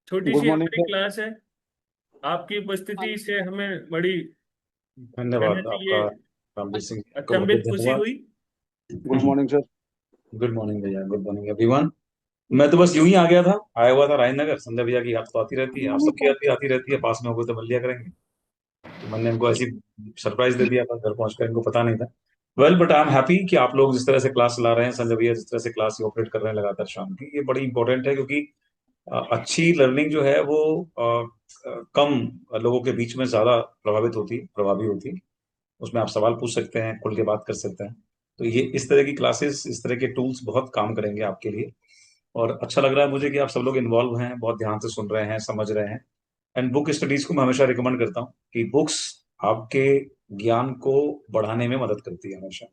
छोटी गुड सी मॉर्निंग हमारी sir. Class है। आपकी उपस्थिति से हमें बड़ी, कहना धन्यवाद आपका। चाहिए, रामबीर सिंह को बहुत बहुत अचंभित खुशी धन्यवाद। हुई। Good morning sir. Good morning भैया, गुड मॉर्निंग एवरीवन। मैं तो बस यूं ही आ गया था, आया हुआ था राजनगर। संध्या भैया की याद तो आती रहती है, आप सबकी याद भी आती रहती है, पास में होकर तो मिल लिया करेंगे। तो मैंने इनको ऐसी सरप्राइज दे दिया था, घर पहुंचकर इनको पता नहीं था। Well, but I am happy कि आप लोग जिस तरह से क्लास चला रहे हैं, संजय भैया जिस तरह से क्लास ऑपरेट कर रहे हैं लगातार शाम की, ये बड़ी इंपॉर्टेंट है। क्योंकि अच्छी लर्निंग जो है वो कम लोगों के बीच में ज्यादा प्रभावी होती है। उसमें आप सवाल पूछ सकते हैं, खुल के बात कर सकते हैं। तो ये इस तरह की क्लासेस, इस तरह के टूल्स बहुत काम करेंगे आपके लिए। और अच्छा लग रहा है मुझे कि आप सब लोग इन्वॉल्व हैं, बहुत ध्यान से सुन रहे हैं, समझ रहे हैं। एंड बुक स्टडीज को मैं हमेशा रिकमेंड करता हूँ कि बुक्स आपके ज्ञान को बढ़ाने में मदद करती है हमेशा।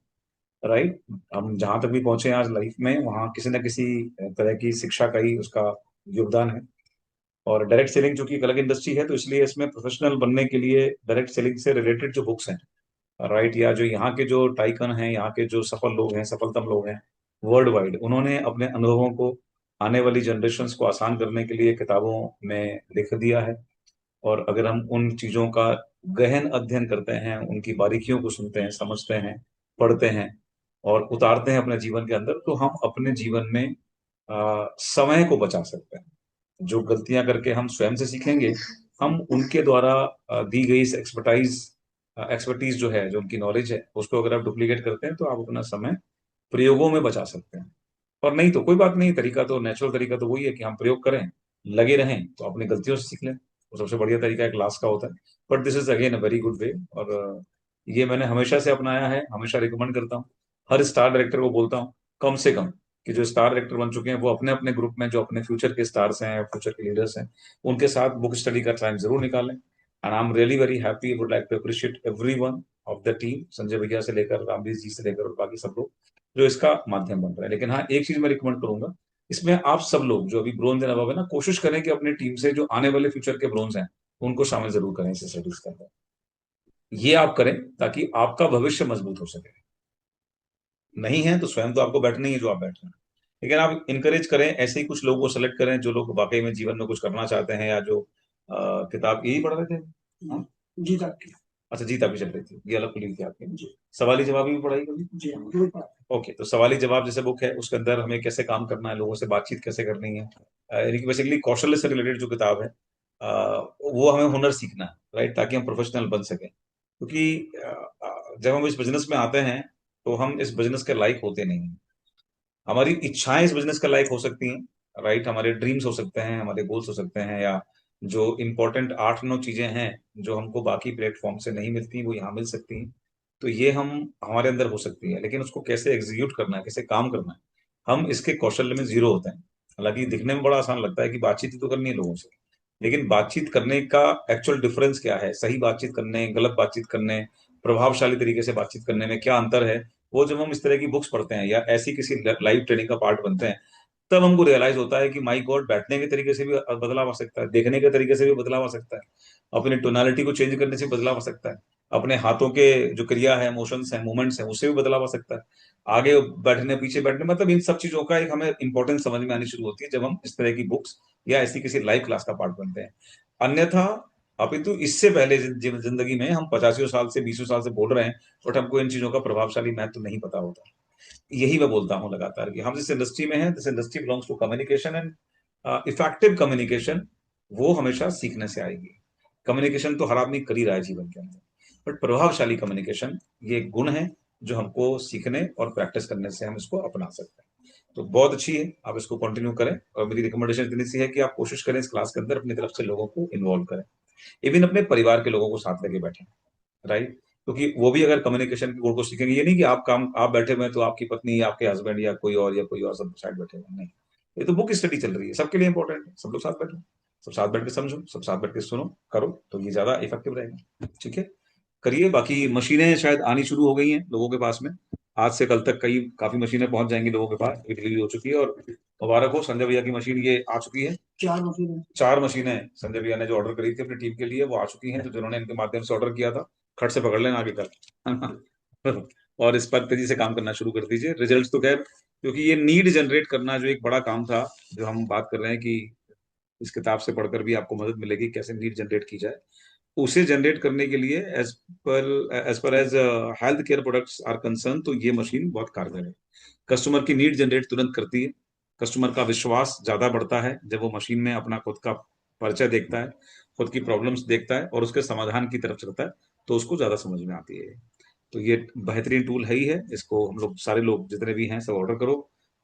राइट। हम जहां तक भी पहुंचे हैं आज लाइफ में, वहां किसी न किसी तरह की शिक्षा का ही उसका योगदान है। और डायरेक्ट सेलिंग जो कि एक अलग इंडस्ट्री है, तो इसलिए इसमें प्रोफेशनल बनने के लिए डायरेक्ट सेलिंग से रिलेटेड जो बुक्स हैं, राइट, या जो यहाँ के जो टाइकन हैं, यहाँ के जो सफल लोग हैं, सफलतम लोग हैं वर्ल्ड वाइड, उन्होंने अपने अनुभवों को आने वाली जनरेशन्स को आसान करने के लिए किताबों में लिख दिया है। और अगर हम उन चीजों का गहन अध्ययन करते हैं, उनकी बारीकियों को सुनते हैं, समझते हैं, पढ़ते हैं और उतारते हैं अपने जीवन के अंदर, तो हम अपने जीवन में समय को बचा सकते हैं। जो गलतियां करके हम स्वयं से सीखेंगे, हम उनके द्वारा दी गई इस एक्सपर्टीज जो है, जो उनकी नॉलेज है, उसको अगर आप डुप्लीकेट करते हैं तो आप अपना समय प्रयोगों में बचा सकते हैं। और नहीं तो कोई बात नहीं, तरीका तो नेचुरल तरीका तो वही है कि हम प्रयोग करें, लगे रहें, तो अपनी गलतियों से सीख लें। वो सबसे बढ़िया तरीका एक क्लास का होता है। But this is again a very good way. और ये मैंने हमेशा से अपनाया है, हमेशा रिकमेंड करता हूँ। हर स्टार डायरेक्टर को बोलता हूँ कम से कम, कि जो स्टार डायरेक्टर बन चुके हैं वो अपने अपने ग्रुप में जो अपने फ्यूचर के स्टार्स हैं, फ्यूचर के लीडर्स हैं, उनके साथ बुक स्टडी का टाइम जरूर निकालें। And I am really very happy, would like to appreciate every one of the team, Sanjay भैया से लेकर रामवीर जी से लेकर और बाकी सब लोग जो इसका माध्यम बन रहा है। लेकिन हाँ, एक चीज मैं रिकमेंड करूंगा, इसमें आप सब लोग जो अभी ब्रोंज एंड अबव है ना, कोशिश करें कि अपनी टीम से जो आने वाले फ्यूचर के ब्रोंज हैं उनको शामिल जरूर करें इस स्टडीज के अंदर। ये आप करें ताकि आपका भविष्य मजबूत हो सके। नहीं है तो स्वयं तो आपको बैठना ही है जो आप बैठ रहे हैं। लेकिन आप इनकरेज करें, ऐसे ही कुछ लोगों को सेलेक्ट करें जो लोग वाकई में जीवन में कुछ करना चाहते हैं, या जो किताब यही पढ़ रहे थे। हाँ? गीता की। अच्छा, गीता भी चल रही थी, ये अलग खुली थी आपकी जी। सवाली जवाब भी पढ़ाई कभी जी हाँ, जरूर पढ़ा। ओके, तो सवाली जवाब जैसे बुक है, उसके अंदर हमें कैसे काम करना है, लोगों से बातचीत कैसे करनी है, यानी कि बेसिकली कौशल्य से रिलेटेड जो किताब है, वो हमें हुनर सीखना है, राइट, ताकि हम प्रोफेशनल बन सकें। क्योंकि जब हम इस बिजनेस में आते हैं तो हम इस बिजनेस के लायक होते नहीं हैं। हमारी इच्छाएं इस बिजनेस के लायक हो सकती हैं, राइट, हमारे ड्रीम्स हो सकते हैं, हमारे गोल्स हो सकते हैं, या जो इम्पोर्टेंट 8-9 चीजें हैं जो हमको बाकी प्लेटफॉर्म से नहीं मिलती, वो यहाँ मिल सकती हैं। तो ये हम हमारे अंदर हो सकती है, लेकिन उसको कैसे एग्जीक्यूट करना है, कैसे काम करना है, हम इसके कौशल्य में जीरो होते हैं। हालांकि दिखने में बड़ा आसान लगता है कि बातचीत ही तो करनी है लोगों से, लेकिन बातचीत करने का एक्चुअल डिफरेंस क्या है, सही बातचीत करने, गलत बातचीत करने, प्रभावशाली तरीके से बातचीत करने में क्या अंतर है, वो जब हम इस तरह की बुक्स पढ़ते हैं या ऐसी किसी लाइव ट्रेनिंग का पार्ट बनते हैं, तब हमको रियलाइज होता है कि माई गॉड, बैठने के तरीके से भी बदलाव आ सकता है, देखने के तरीके से भी बदलाव आ सकता है, अपनी टोनालिटी को चेंज करने से बदलाव आ सकता है, अपने हाथों के जो क्रिया है, मोशंस है, मूवमेंट्स है, उससे भी बदलाव आ सकता है। आगे बैठने, पीछे बैठने, मतलब इन सब चीजों का एक हमें इंपॉर्टेंस समझ में आनी शुरू होती है जब हम इस तरह की बुक्स या ऐसी किसी लाइव क्लास का पार्ट बनते हैं। अन्यथा अपितु इससे पहले जिंदगी में हम 50 साल से 20 साल से बोल रहे हैं, बट हमको इन चीजों का प्रभावशाली महत्व नहीं पता होता। यही मैं बोलता हूँ लगातार कि हम जिस इंडस्ट्री में हैं, this industry belongs to communication, and effective communication वो हमेशा सीखने से आएगी। कम्युनिकेशन तो हर आदमी कर ही रहा है जीवन के अंदर, बट प्रभावशाली कम्युनिकेशन ये एक गुण है जो हमको सीखने और प्रैक्टिस करने से हम इसको अपना सकते हैं। तो बहुत अच्छी है, आप इसको कंटिन्यू करें। और मेरी रिकमेंडेशन इतनी सी है कि आप कोशिश करें इस क्लास के अंदर अपनी तरफ से लोगों को इन्वॉल्व करें, इवन अपने परिवार के लोगों को साथ लेके बैठें, राइट। क्योंकि वो भी अगर कम्युनिकेशन के गुण को सीखेंगे, ये नहीं कि आप बैठे हुए हैं तो आपकी पत्नी, आपके हस्बैंड या कोई और सब साइड बैठे हुए, नहीं। ये तो बुक स्टडी चल रही है, सबके लिए इंपॉर्टेंट है, सब लोग साथ बैठो, सब साथ बैठ के समझो, सब साथ बैठ के सुनो, करो, तो ये ज्यादा इफेक्टिव रहेगा। ठीक है, करिए। बाकी मशीनें शायद आनी शुरू हो गई हैं लोगों के पास में, आज से कल तक कई काफी मशीनें पहुंच जाएंगी लोगों के पास, डिलीवरी हो चुकी है। और मुबारक हो, संजय भैया की मशीन ये आ चुकी है। 4 मशीनें संजय भैया ने जो ऑर्डर करी थी अपनी टीम के लिए, वो आ चुकी हैं। तो जिन्होंने इनके माध्यम से ऑर्डर किया था, खट से पकड़ लेना आगे कल और इस पर तेजी से काम करना शुरू कर दीजिए। रिजल्ट्स तो खैर, क्योंकि ये नीड जनरेट करना जो एक बड़ा काम था, जो हम बात कर रहे हैं कि इस किताब से पढ़कर भी आपको मदद मिलेगी कैसे नीड जनरेट की जाए। उसे जनरेट करने के लिए as health care products are concern, तो ये मशीन बहुत कारगर है। कस्टमर की नीड जनरेट तुरंत करती है। कस्टमर का विश्वास ज्यादा बढ़ता है जब वो मशीन में अपना खुद का परिचय देखता है, खुद की प्रॉब्लम्स देखता है और उसके समाधान की तरफ चलता है, तो उसको ज्यादा समझ में आती है। तो ये बेहतरीन टूल है ही है। इसको हम लोग सारे लोग जितने भी हैं सब ऑर्डर करो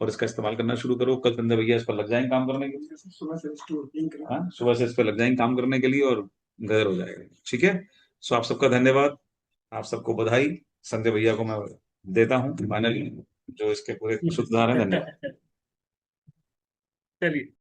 और इसका इस्तेमाल करना शुरू करो। कल संजय भैया इस पर लग जाएंगे काम करने के लिए। सुबह से इस पर लग जाएंगे काम करने के लिए और गदर हो जाएगा। ठीक है। सो आप सबका धन्यवाद, आप सबको बधाई। संजय भैया को मैं देता हूँ फाइनली, जो इसके पूरे सूत्रधार हैं। धन्यवाद। चलिए।